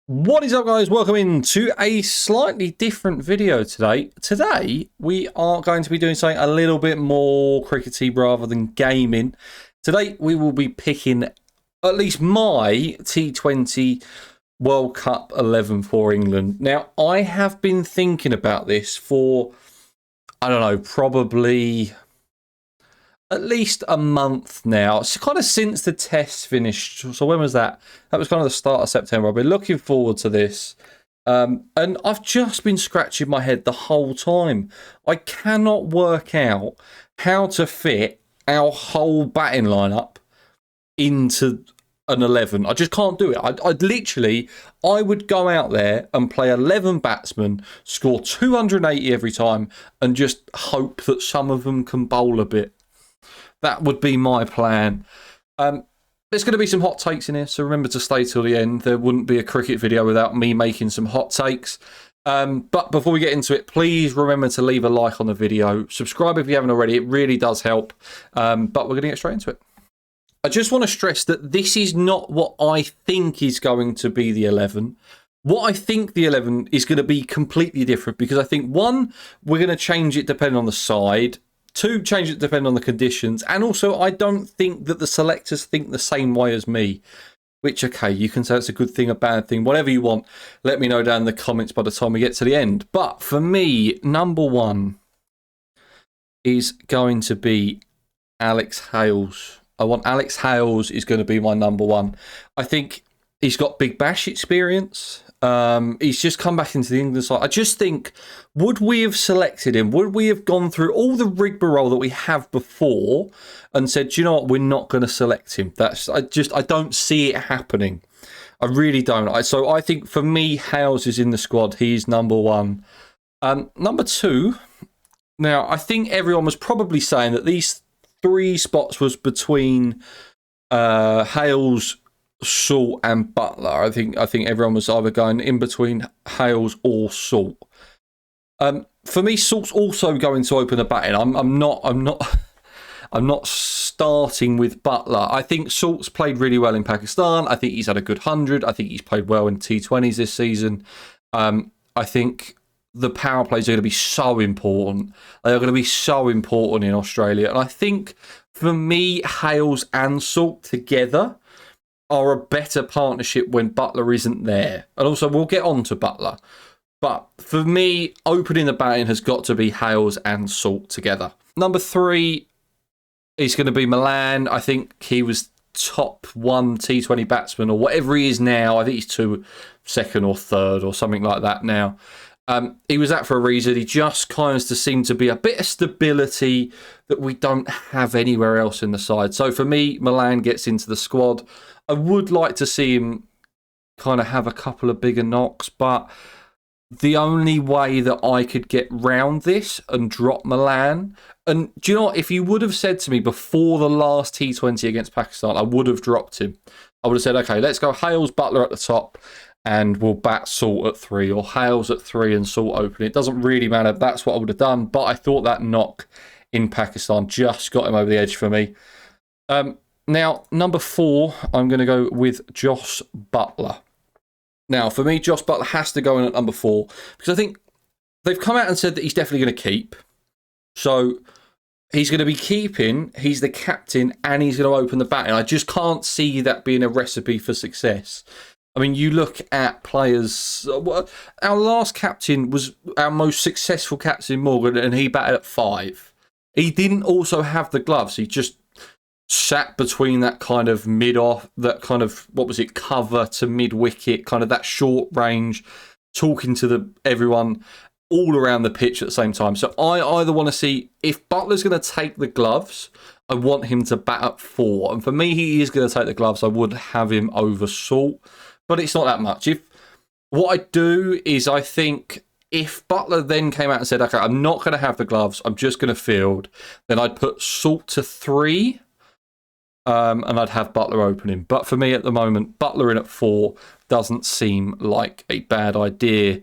What is up, guys? Welcome into a slightly different video today. Today, we are going to be doing something a little bit more crickety rather than gaming. Today, we will be picking at least my T20 World Cup 11 for England. Now, I have been thinking about this for, I don't know, probably at least a month now. It's kind of since the test finished. So when was that? That was kind of the start of September. I've been looking forward to this. And I've just been scratching my head the whole time. I cannot work out how to fit our whole batting lineup into an 11. I just can't do it. I would go out there and play 11 batsmen, score 280 every time, and just hope that some of them can bowl a bit. That would be my plan. There's going to be some hot takes in here, so remember to stay till the end. There wouldn't be a cricket video without me making some hot takes. But before we get into it, please remember to leave a like on the video. Subscribe if you haven't already. It really does help. But we're going to get straight into it. I just want to stress that this is not what I think is going to be the 11. What I think the 11 is going to be completely different, because I think, one, we're going to change it depending on the side. Two, change it depending on the conditions. And also, I don't think that the selectors think the same way as me. Which, okay, you can say it's a good thing, a bad thing, whatever you want. Let me know down in the comments by the time we get to the end. But for me, number one is going to be Alex Hales. I want Alex Hales is going to be my number one. I think he's got big bash experience. He's just come back into the England side. I just think, would we have selected him? Would we have gone through all the rigmarole that we have before and said, do you know what, we're not going to select him? I don't see it happening. I really don't. So I think for me, Hales is in the squad. He's number one. Number two, now I think everyone was probably saying that these three spots was between Hales, Salt and Butler. I think everyone was either going in between Hales or Salt. For me, Salt's also going to open the batting. I'm not starting with Butler. I think Salt's played really well in Pakistan. I think he's had a good 100. I think he's played well in T20s this season. I think the power plays are going to be so important. They are going to be so important in Australia. And I think for me, Hales and Salt together are a better partnership when Butler isn't there. And also, we'll get on to Butler. But for me, opening the batting has got to be Hales and Salt together. Number three is going to be Milan. I think he was top one T20 batsman or whatever he is now. I think he's second or third or something like that now. He was that for a reason. He just kind of seemed to be a bit of stability that we don't have anywhere else in the side. So for me, Milan gets into the squad. I would like to see him kind of have a couple of bigger knocks, but the only way that I could get round this and drop Milan, and do you know what? If you would have said to me before the last T20 against Pakistan, I would have dropped him. I would have said, okay, let's go Hales, Butler at the top, and we'll bat Salt at 3, or Hales at 3 and Salt open. It doesn't really matter. That's what I would have done, but I thought that knock in Pakistan just got him over the edge for me. Now, number 4, I'm going to go with Jos Butler. Now, for me, Jos Butler has to go in at number 4, because I think they've come out and said that he's definitely going to keep. So he's going to be keeping, he's the captain, and he's going to open the batting. I just can't see that being a recipe for success. I mean, you look at players. Our last captain was our most successful captain, Morgan, and he batted at 5. He didn't also have the gloves. He just sat between that kind of mid-off, that kind of, cover to mid-wicket, kind of that short range, talking to everyone all around the pitch at the same time. So I either want to see, if Butler's going to take the gloves, I want him to bat at 4. And for me, he is going to take the gloves. I would have him over Salt, but it's not that much. What I do is, I think if Butler then came out and said, okay, I'm not going to have the gloves, I'm just going to field, then I'd put Salt to 3. And I'd have Butler opening. But for me at the moment, Butler in at 4 doesn't seem like a bad idea.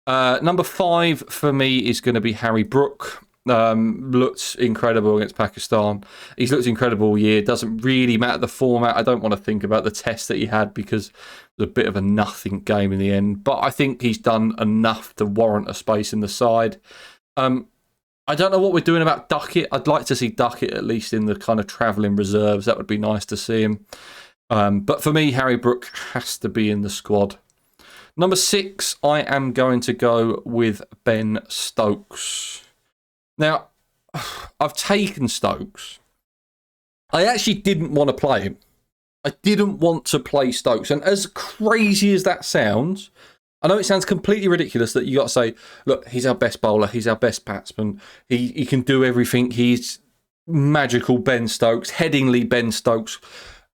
Number 5 for me is going to be Harry Brook. Looked incredible against Pakistan. He's looked incredible all year. Doesn't really matter the format. I don't want to think about the test that he had because it was a bit of a nothing game in the end. But I think he's done enough to warrant a space in the side. I don't know what we're doing about Duckett. I'd like to see Duckett at least in the kind of travelling reserves. That would be nice to see him. But for me, Harry Brook has to be in the squad. Number 6, I am going to go with Ben Stokes. Now, I've taken Stokes. I actually didn't want to play him. I didn't want to play Stokes. And as crazy as that sounds, I know it sounds completely ridiculous that you got to say, look, he's our best bowler, he's our best batsman, he can do everything, he's magical Ben Stokes, Headingley Ben Stokes,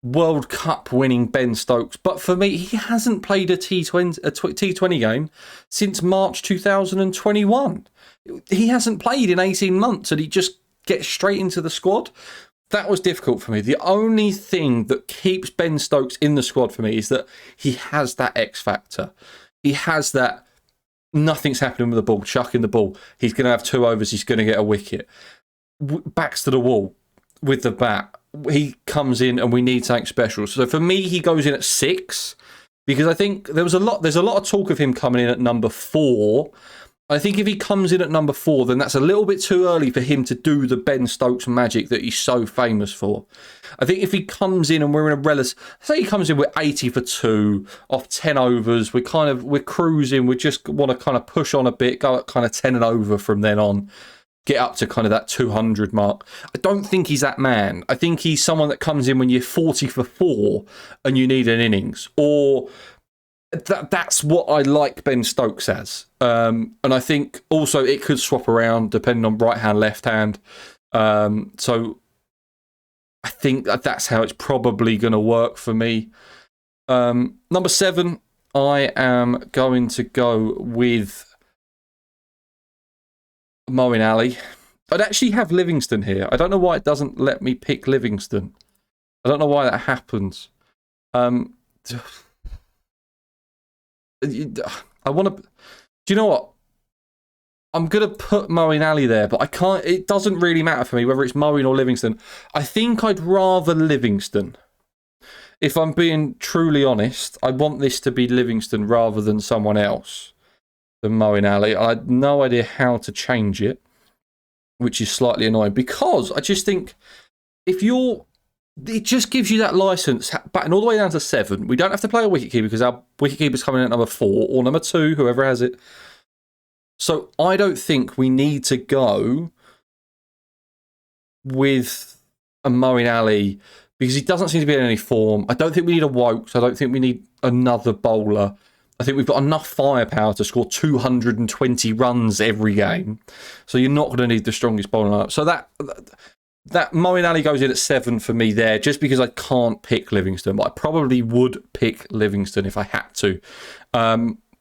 World Cup winning Ben Stokes. But for me, he hasn't played a T20 game since March 2021. He hasn't played in 18 months and he just gets straight into the squad. That was difficult for me. The only thing that keeps Ben Stokes in the squad for me is that he has that X factor. He has that nothing's happening with the ball, chucking the ball. He's going to have 2 overs. He's going to get a wicket. Backs to the wall with the bat. He comes in and we need something special. So for me, he goes in at 6 because I think there's a lot of talk of him coming in at number 4. I think if he comes in at number 4, then that's a little bit too early for him to do the Ben Stokes magic that he's so famous for. I think if he comes in and we're in a relative, say he comes in with 80 for 2 off 10 overs, we're cruising, we just want to kind of push on a bit, go at kind of 10 and over from then on, get up to kind of that 200 mark. I don't think he's that man. I think he's someone that comes in when you're 40 for 4 and you need an innings, or that's what I like Ben Stokes as. And I think also it could swap around depending on right hand, left hand. So I think that's how it's probably going to work for me. Number 7, I am going to go with Moeen Ali. I'd actually have Livingston here. I don't know why it doesn't let me pick Livingston. I don't know why that happens. I want to. Do you know what? I'm going to put Moeen Ali there, but I can't. It doesn't really matter for me whether it's Moeen or Livingston. I think I'd rather Livingston. If I'm being truly honest, I want this to be Livingston rather than someone else than Moeen Ali. I had no idea how to change it, which is slightly annoying because I just think if you're. It just gives you that license batting all the way down to 7. We don't have to play a wicketkeeper because our wicketkeeper's coming in at number 4 or number 2, whoever has it. So I don't think we need to go with a Moeen Ali because he doesn't seem to be in any form. I don't think we need a Wokes. I don't think we need another bowler. I think we've got enough firepower to score 220 runs every game. So you're not going to need the strongest bowler lineup. So that Moeen Ali goes in at 7 for me there, just because I can't pick Livingston, but I probably would pick Livingston if I had to.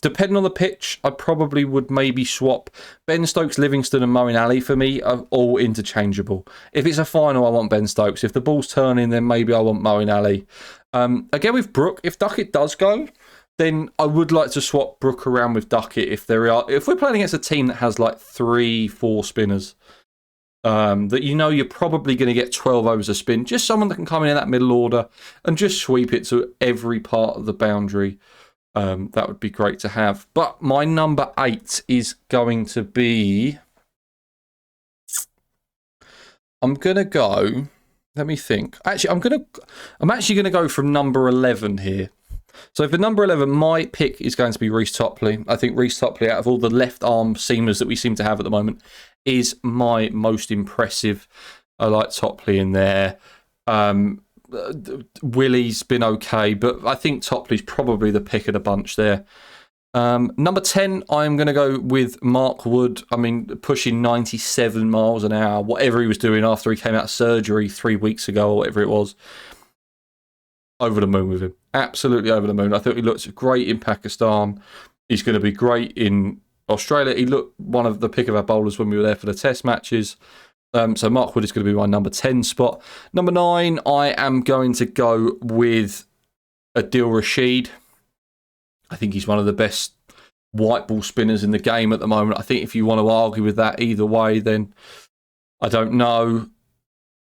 Depending on the pitch, I probably would maybe swap Ben Stokes, Livingston and Moeen Ali for me are all interchangeable. If it's a final, I want Ben Stokes. If the ball's turning, then maybe I want Moeen Ali. Again with Brook, if Duckett does go, then I would like to swap Brook around with Duckett if we're playing against a team that has like 3-4 spinners. That you're probably going to get 12 overs of spin. Just someone that can come in that middle order and just sweep it to every part of the boundary. That would be great to have. But my number 8 is going to be... I'm going to go... Let me think. Actually, I'm actually going to go from number 11 here. So for number 11, my pick is going to be Reece Topley. I think Reece Topley, out of all the left arm seamers that we seem to have at the moment, is my most impressive. I like Topley in there. Willie's been okay, but I think Topley's probably the pick of the bunch there. Number 10, I'm going to go with Mark Wood. I mean, pushing 97 miles an hour, whatever he was doing after he came out of surgery 3 weeks ago or whatever it was. Over the moon with him. Absolutely over the moon. I thought he looked great in Pakistan. He's going to be great in Australia. He looked one of the pick of our bowlers when we were there for the test matches. So Mark Wood is going to be my number 10 spot. Number 9, I am going to go with Adil Rashid. I think he's one of the best white ball spinners in the game at the moment. I think if you want to argue with that either way, then I don't know.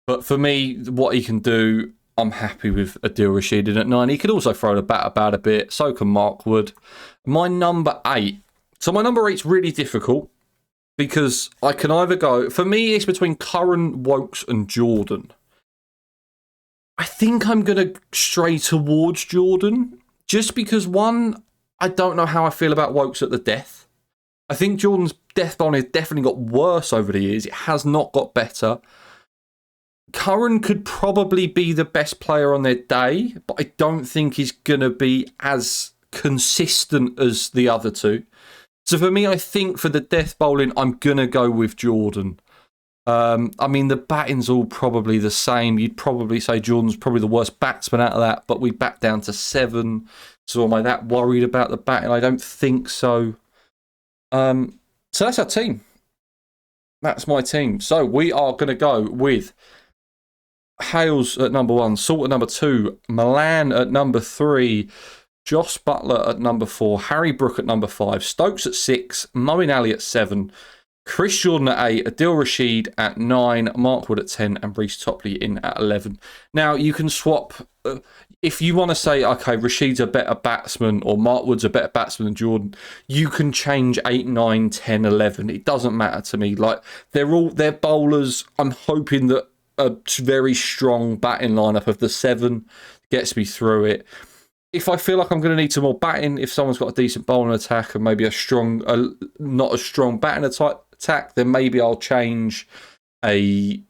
But for me, what he can do, I'm happy with Adil Rashid in at 9. He could also throw the bat about a bit. So can Mark Wood. My number 8. So my number 8's really difficult because I can either go... For me, it's between Curran, Wokes and Jordan. I think I'm going to stray towards Jordan just because, one, I don't know how I feel about Wokes at the death. I think Jordan's death bowling has definitely got worse over the years. It has not got better. Curran could probably be the best player on their day, but I don't think he's going to be as consistent as the other two. So for me, I think for the death bowling, I'm going to go with Jordan. I mean, the batting's all probably the same. You'd probably say Jordan's probably the worst batsman out of that, but we back down to 7. So am I that worried about the batting? I don't think so. So that's our team. That's my team. So we are going to go with Hales at number 1, Salt at number 2, Milan at number 3, Josh Butler at number 4, Harry Brook at number 5, Stokes at 6, Moeen Ali at 7, Chris Jordan at 8, Adil Rashid at 9, Mark Wood at 10, and Reece Topley in at 11. Now, you can swap... if you want to say, okay, Rashid's a better batsman or Mark Wood's a better batsman than Jordan, you can change 8, 9, 10, 11. It doesn't matter to me. Like, they're bowlers. I'm hoping that a very strong batting lineup of the 7 gets me through it. If I feel like I'm going to need some more batting, if someone's got a decent bowling attack and maybe not a strong batting attack, then maybe I'll change a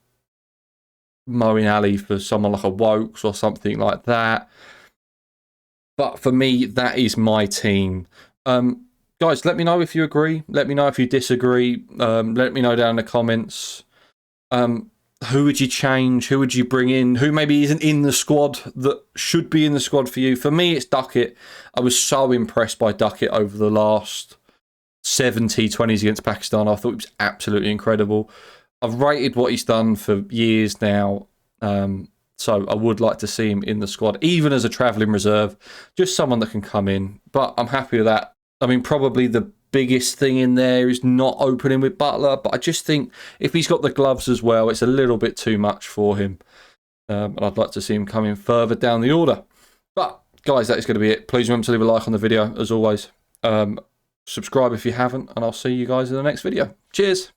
Moeen Ali for someone like a Wokes or something like that. But for me, that is my team. Guys, let me know if you agree. Let me know if you disagree. Let me know down in the comments. Who would you change? Who would you bring in? Who maybe isn't in the squad that should be in the squad for you? For me, it's Duckett. I was so impressed by Duckett over the last 7 T20s against Pakistan. I thought it was absolutely incredible. I've rated what he's done for years now. So I would like to see him in the squad, even as a travelling reserve. Just someone that can come in. But I'm happy with that. I mean, probably the biggest thing in there is not opening with Butler, but I just think if he's got the gloves as well, it's a little bit too much for him. And I'd like to see him coming further down the order. But guys, that is going to be it. Please remember to leave a like on the video, as always. Subscribe if you haven't, and I'll see you guys in the next video. Cheers.